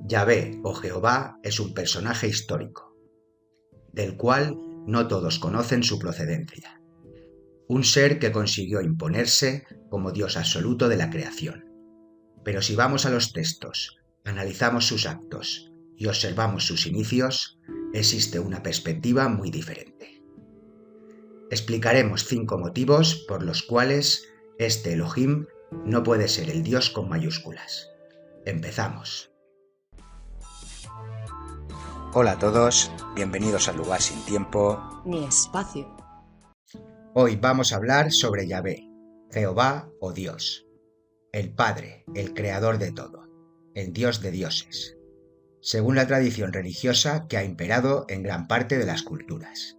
Yahvé o Jehová es un personaje histórico, del cual no todos conocen su procedencia. Un ser que consiguió imponerse como Dios absoluto de la creación. Pero si vamos a los textos, analizamos sus actos y observamos sus inicios, existe una perspectiva muy diferente. Explicaremos 5 motivos por los cuales este Elohim no puede ser el Dios con mayúsculas. Empezamos. Hola a todos, bienvenidos al lugar sin tiempo ni espacio. Hoy vamos a hablar sobre Yahvé, Jehová o Dios, el Padre, el Creador de todo, el Dios de dioses, según la tradición religiosa que ha imperado en gran parte de las culturas.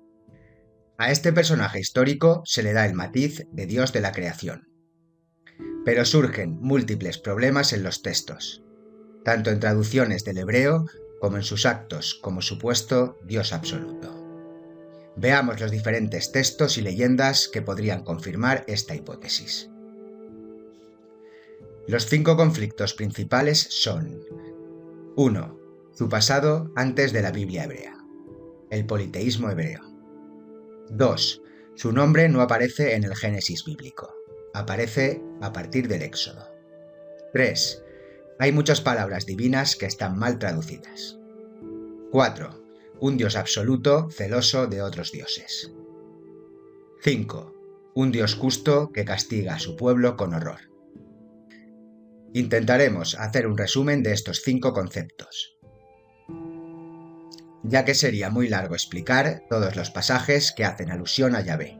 A este personaje histórico se le da el matiz de Dios de la creación. Pero surgen múltiples problemas en los textos, tanto en traducciones del hebreo como en sus actos como supuesto Dios absoluto. Veamos los diferentes textos y leyendas que podrían confirmar esta hipótesis. Los 5 conflictos principales son: 1. Su pasado antes de la Biblia hebrea. El politeísmo hebreo. 2. Su nombre no aparece en el Génesis bíblico. Aparece a partir del Éxodo. 3. Hay muchas palabras divinas que están mal traducidas. 4. Un Dios absoluto, celoso de otros dioses. 5. Un Dios justo que castiga a su pueblo con horror. Intentaremos hacer un resumen de estos 5 conceptos, ya que sería muy largo explicar todos los pasajes que hacen alusión a Yahvé,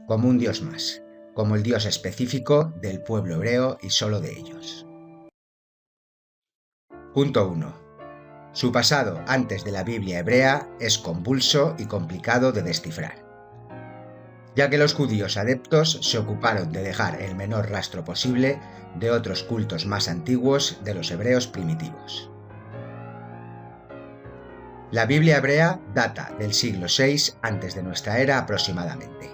como un Dios más, como el Dios específico del pueblo hebreo y solo de ellos. Punto 1. Su pasado antes de la Biblia hebrea es convulso y complicado de descifrar, ya que los judíos adeptos se ocuparon de dejar el menor rastro posible de otros cultos más antiguos de los hebreos primitivos. La Biblia hebrea data del siglo VI antes de nuestra era aproximadamente,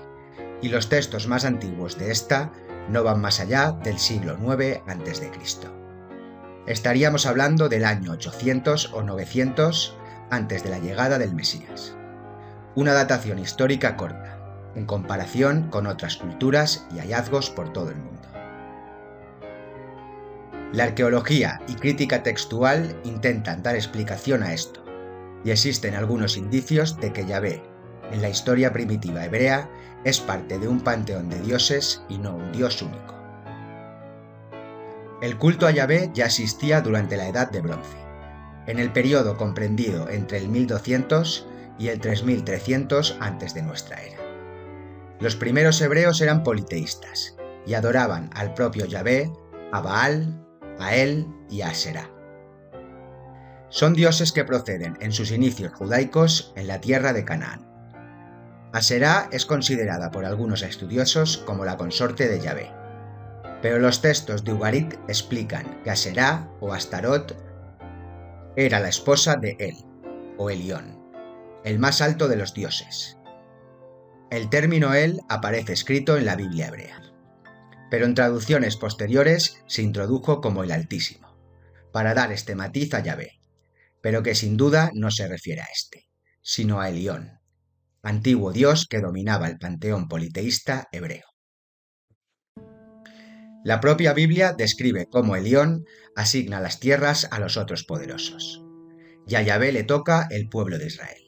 y los textos más antiguos de esta no van más allá del siglo IX a.C. Estaríamos hablando del año 800 o 900 antes de la llegada del Mesías. Una datación histórica corta, en comparación con otras culturas y hallazgos por todo el mundo. La arqueología y crítica textual intentan dar explicación a esto, y existen algunos indicios de que Yahvé, en la historia primitiva hebrea, es parte de un panteón de dioses y no un dios único. El culto a Yahvé ya existía durante la Edad de Bronce, en el periodo comprendido entre el 1200 y el 3300 antes de nuestra era. Los primeros hebreos eran politeístas y adoraban al propio Yahvé, a Baal, a El y a Aserá. Son dioses que proceden en sus inicios judaicos en la tierra de Canaán. Aserá es considerada por algunos estudiosos como la consorte de Yahvé, pero los textos de Ugarit explican que Aserá o Astarot era la esposa de El, o Elión, el más alto de los dioses. El término El aparece escrito en la Biblia hebrea, pero en traducciones posteriores se introdujo como el Altísimo, para dar este matiz a Yahvé, pero que sin duda no se refiere a este, sino a Elión, antiguo dios que dominaba el panteón politeísta hebreo. La propia Biblia describe cómo Elión asigna las tierras a los otros poderosos, y a Yahvé le toca el pueblo de Israel,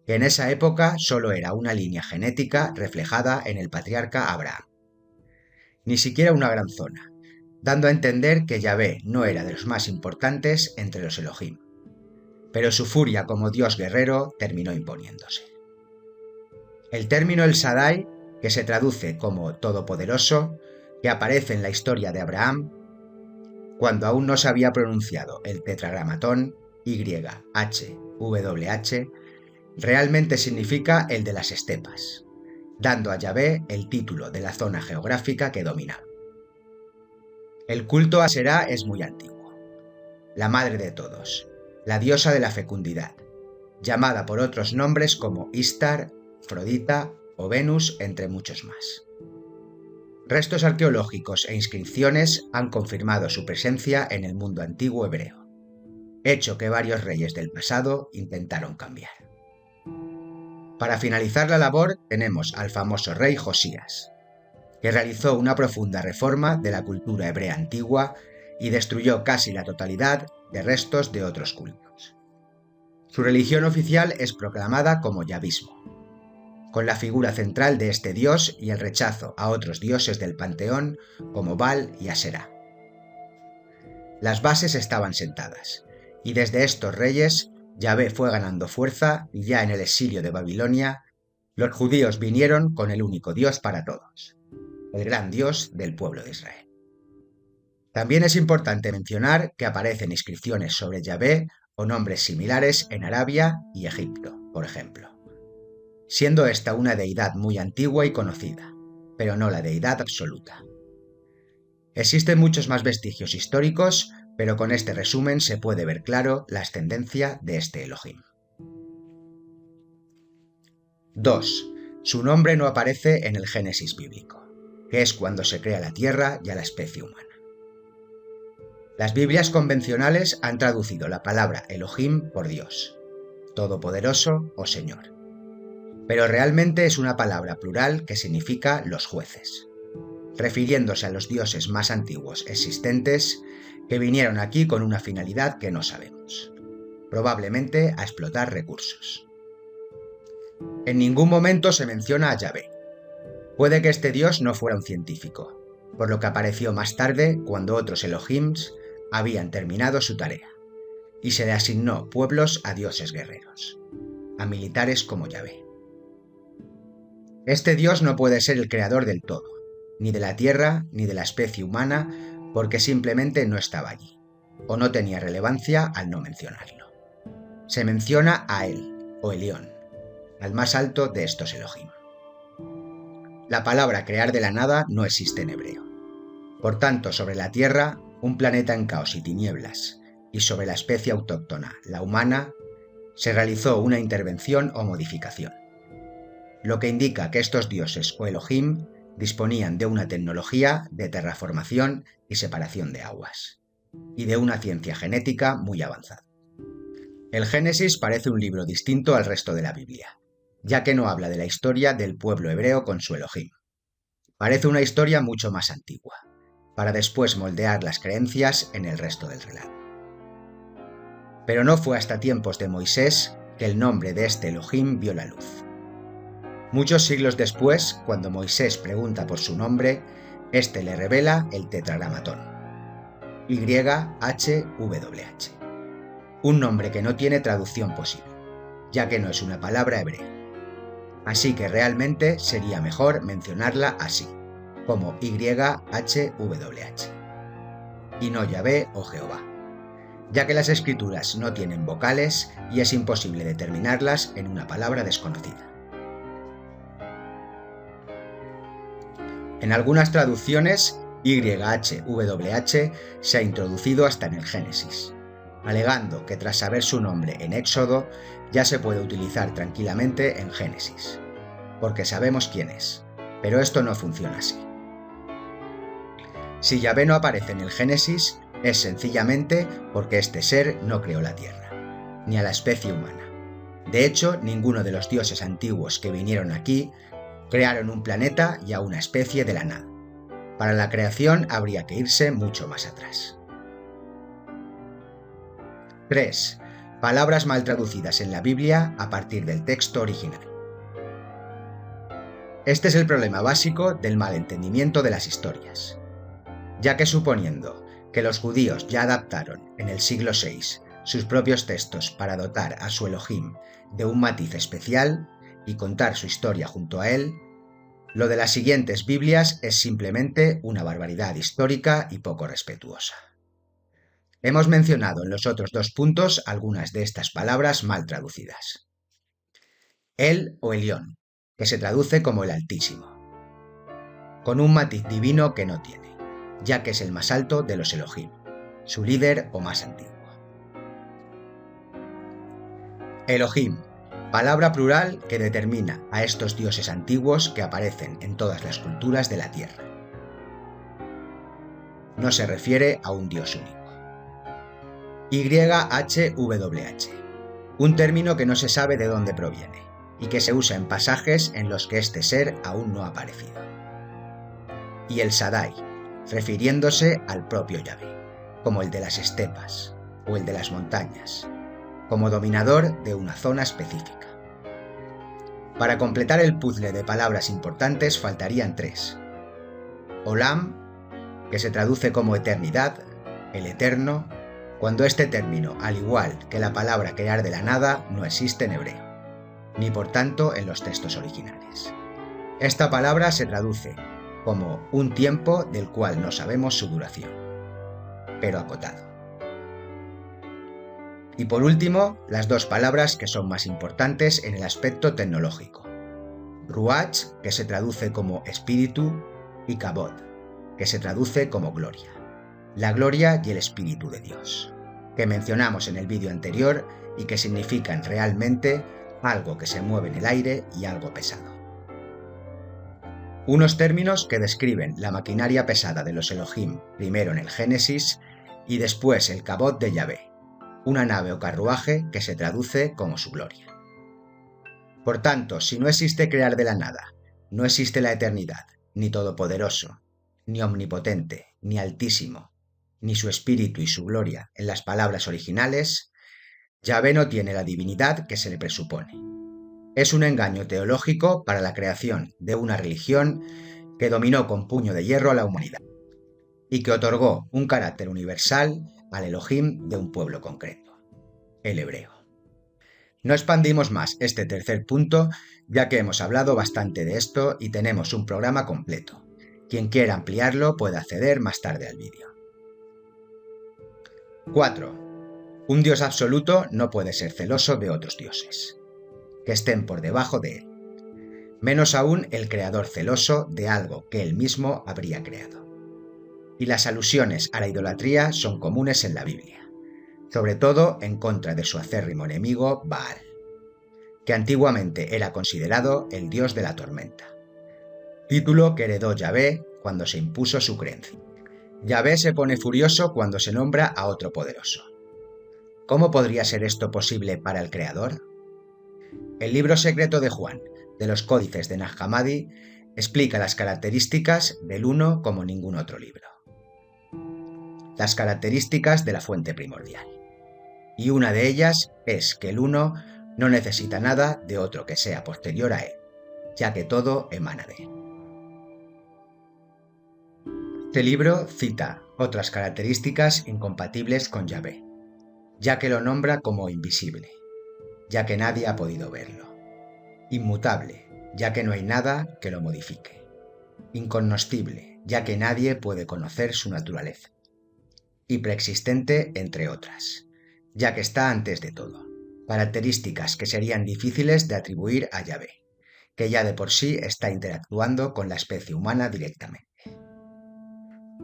que en esa época solo era una línea genética reflejada en el patriarca Abraham. Ni siquiera una gran zona, dando a entender que Yahvé no era de los más importantes entre los Elohim, pero su furia como dios guerrero terminó imponiéndose. El término El Shaddai, que se traduce como todopoderoso, que aparece en la historia de Abraham, cuando aún no se había pronunciado el tetragramatón YHWH, realmente significa el de las estepas, dando a Yahvé el título de la zona geográfica que dominaba. El culto a Aserá es muy antiguo. La madre de todos, la diosa de la fecundidad, llamada por otros nombres como Istar, Afrodita o Venus, entre muchos más. Restos arqueológicos e inscripciones han confirmado su presencia en el mundo antiguo hebreo. hecho que varios reyes del pasado intentaron cambiar. Para finalizar la labor tenemos al famoso rey Josías, que realizó una profunda reforma de la cultura hebrea antigua y destruyó casi la totalidad de restos de otros cultos. Su religión oficial es proclamada como Yahvismo, con la figura central de este dios y el rechazo a otros dioses del panteón como Baal y Aserá. Las bases estaban sentadas, y desde estos reyes Yahvé fue ganando fuerza y ya en el exilio de Babilonia, los judíos vinieron con el único Dios para todos, el gran Dios del pueblo de Israel. También es importante mencionar que aparecen inscripciones sobre Yahvé o nombres similares en Arabia y Egipto, por ejemplo, siendo esta una deidad muy antigua y conocida, pero no la deidad absoluta. Existen muchos más vestigios históricos, pero con este resumen se puede ver claro la ascendencia de este Elohim. 2. Su nombre no aparece en el Génesis bíblico, que es cuando se crea la tierra y a la especie humana. Las Biblias convencionales han traducido la palabra Elohim por Dios, Todopoderoso o Señor, pero realmente es una palabra plural que significa los jueces, refiriéndose a los dioses más antiguos existentes que vinieron aquí con una finalidad que no sabemos, probablemente a explotar recursos. En ningún momento se menciona a Yahvé. Puede que este dios no fuera un científico, por lo que apareció más tarde cuando otros Elohims habían terminado su tarea, y se le asignó pueblos a dioses guerreros, a militares como Yahvé. Este dios no puede ser el creador del todo, ni de la tierra ni de la especie humana, porque simplemente no estaba allí, o no tenía relevancia al no mencionarlo. Se menciona a él, o Elión, al más alto de estos Elohim. La palabra crear de la nada no existe en hebreo. Por tanto, sobre la tierra, un planeta en caos y tinieblas, y sobre la especie autóctona, la humana, se realizó una intervención o modificación, lo que indica que estos dioses o Elohim disponían de una tecnología de terraformación y separación de aguas, y de una ciencia genética muy avanzada. El Génesis parece un libro distinto al resto de la Biblia, ya que no habla de la historia del pueblo hebreo con su Elohim. Parece una historia mucho más antigua, para después moldear las creencias en el resto del relato. Pero no fue hasta tiempos de Moisés que el nombre de este Elohim vio la luz. Muchos siglos después, cuando Moisés pregunta por su nombre, este le revela el tetragramatón, YHWH, un nombre que no tiene traducción posible, ya que no es una palabra hebrea. Así que realmente sería mejor mencionarla así, como YHWH, y no Yahvé o Jehová, ya que las escrituras no tienen vocales y es imposible determinarlas en una palabra desconocida. En algunas traducciones, YHWH se ha introducido hasta en el Génesis, alegando que tras saber su nombre en Éxodo ya se puede utilizar tranquilamente en Génesis, porque sabemos quién es, pero esto no funciona así. Si Yahvé no aparece en el Génesis, es sencillamente porque este ser no creó la tierra, ni a la especie humana. De hecho, ninguno de los dioses antiguos que vinieron aquí crearon un planeta y a una especie de la nada. Para la creación habría que irse mucho más atrás. 3. Palabras mal traducidas en la Biblia a partir del texto original. Este es el problema básico del malentendimiento de las historias, ya que suponiendo que los judíos ya adaptaron en el siglo VI sus propios textos para dotar a su Elohim de un matiz especial y contar su historia junto a él, lo de las siguientes Biblias es simplemente una barbaridad histórica y poco respetuosa. Hemos mencionado en los otros 2 puntos algunas de estas palabras mal traducidas. El o Elión, que se traduce como el Altísimo, con un matiz divino que no tiene, ya que es el más alto de los Elohim, su líder o más antiguo. Elohim, palabra plural que determina a estos dioses antiguos que aparecen en todas las culturas de la Tierra. No se refiere a un dios único. YHWH, un término que no se sabe de dónde proviene y que se usa en pasajes en los que este ser aún no ha aparecido. Y el Shaddai, refiriéndose al propio Yahvé, como el de las estepas o el de las montañas, como dominador de una zona específica. Para completar el puzzle de palabras importantes faltarían 3. Olam, que se traduce como eternidad, el eterno, cuando este término, al igual que la palabra crear de la nada, no existe en hebreo, ni por tanto en los textos originales. Esta palabra se traduce como un tiempo del cual no sabemos su duración, pero acotado. Y por último, las 2 palabras que son más importantes en el aspecto tecnológico. Ruach, que se traduce como espíritu, y Kabod, que se traduce como gloria. La gloria y el espíritu de Dios, que mencionamos en el vídeo anterior y que significan realmente algo que se mueve en el aire y algo pesado. Unos términos que describen la maquinaria pesada de los Elohim, primero en el Génesis y después el Kabod de Yahvé, una nave o carruaje que se traduce como su gloria. Por tanto, si no existe crear de la nada, no existe la eternidad, ni todopoderoso, ni omnipotente, ni altísimo, ni su espíritu y su gloria en las palabras originales, Yahvé no tiene la divinidad que se le presupone. Es un engaño teológico para la creación de una religión que dominó con puño de hierro a la humanidad y que otorgó un carácter universal al Elohim de un pueblo concreto, el hebreo. No expandimos más este tercer punto, ya que hemos hablado bastante de esto y tenemos un programa completo. Quien quiera ampliarlo puede acceder más tarde al vídeo. 4. Un Dios absoluto no puede ser celoso de otros dioses, que estén por debajo de él. Menos aún el creador celoso de algo que él mismo habría creado. Y las alusiones a la idolatría son comunes en la Biblia, sobre todo en contra de su acérrimo enemigo Baal, que antiguamente era considerado el dios de la tormenta, título que heredó Yahvé cuando se impuso su creencia. Yahvé se pone furioso cuando se nombra a otro poderoso. ¿Cómo podría ser esto posible para el Creador? El libro secreto de Juan, de los códices de Nag Hammadi, explica las características del uno como ningún otro libro. Las características de la fuente primordial. Y una de ellas es que el uno no necesita nada de otro que sea posterior a él, ya que todo emana de él. Este libro cita otras características incompatibles con Yahvé, ya que lo nombra como invisible, ya que nadie ha podido verlo, inmutable, ya que no hay nada que lo modifique, incognoscible, ya que nadie puede conocer su naturaleza, y preexistente, entre otras, ya que está antes de todo, características que serían difíciles de atribuir a Yahvé, que ya de por sí está interactuando con la especie humana directamente.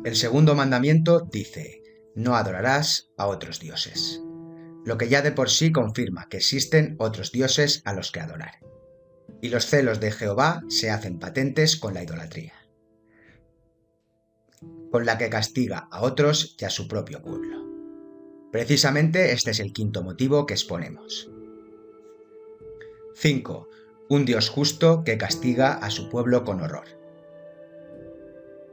El segundo mandamiento dice: no adorarás a otros dioses, lo que ya de por sí confirma que existen otros dioses a los que adorar. Y los celos de Jehová se hacen patentes con la idolatría, con la que castiga a otros y a su propio pueblo. Precisamente este es el quinto motivo que exponemos. 5. Un Dios justo que castiga a su pueblo con horror.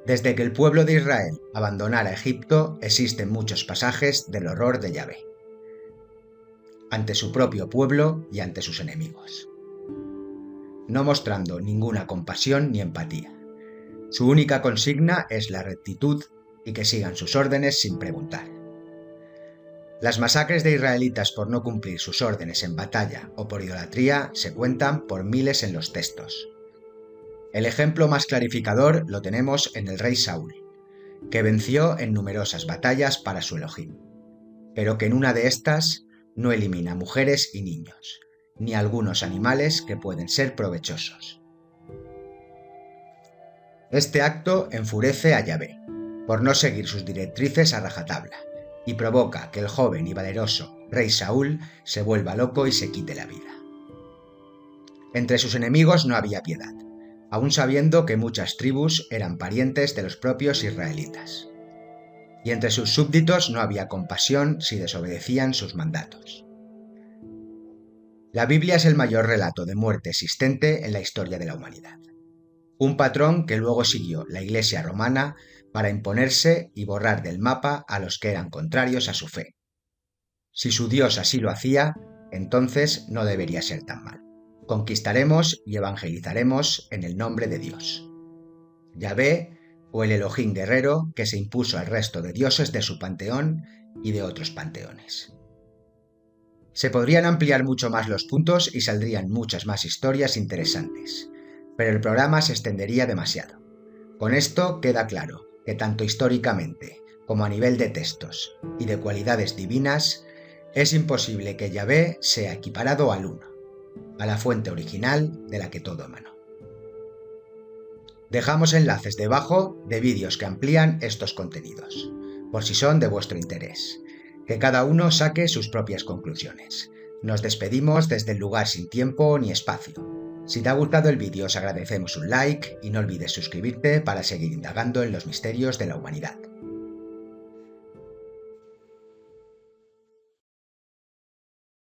Desde que el pueblo de Israel abandonara Egipto, existen muchos pasajes del horror de Yahvé, ante su propio pueblo y ante sus enemigos, no mostrando ninguna compasión ni empatía. Su única consigna es la rectitud y que sigan sus órdenes sin preguntar. Las masacres de israelitas por no cumplir sus órdenes en batalla o por idolatría se cuentan por miles en los textos. El ejemplo más clarificador lo tenemos en el rey Saúl, que venció en numerosas batallas para su Elohim, pero que en una de estas no elimina mujeres y niños, ni algunos animales que pueden ser provechosos. Este acto enfurece a Yahvé, por no seguir sus directrices a rajatabla, y provoca que el joven y valeroso rey Saúl se vuelva loco y se quite la vida. Entre sus enemigos no había piedad, aun sabiendo que muchas tribus eran parientes de los propios israelitas. y entre sus súbditos no había compasión si desobedecían sus mandatos. La Biblia es el mayor relato de muerte existente en la historia de la humanidad. Un patrón que luego siguió la Iglesia romana para imponerse y borrar del mapa a los que eran contrarios a su fe. Si su Dios así lo hacía, entonces no debería ser tan mal. Conquistaremos y evangelizaremos en el nombre de Dios. Yahvé, o el Elohim guerrero que se impuso al resto de dioses de su panteón y de otros panteones. Se podrían ampliar mucho más los puntos y saldrían muchas más historias interesantes, pero el programa se extendería demasiado. Con esto queda claro que tanto históricamente como a nivel de textos y de cualidades divinas, es imposible que Yahvé sea equiparado al Uno, a la fuente original de la que todo emanó. Dejamos enlaces debajo de vídeos que amplían estos contenidos, por si son de vuestro interés. Que cada uno saque sus propias conclusiones. Nos despedimos desde el lugar sin tiempo ni espacio. Si te ha gustado el vídeo os agradecemos un like y no olvides suscribirte para seguir indagando en los misterios de la humanidad.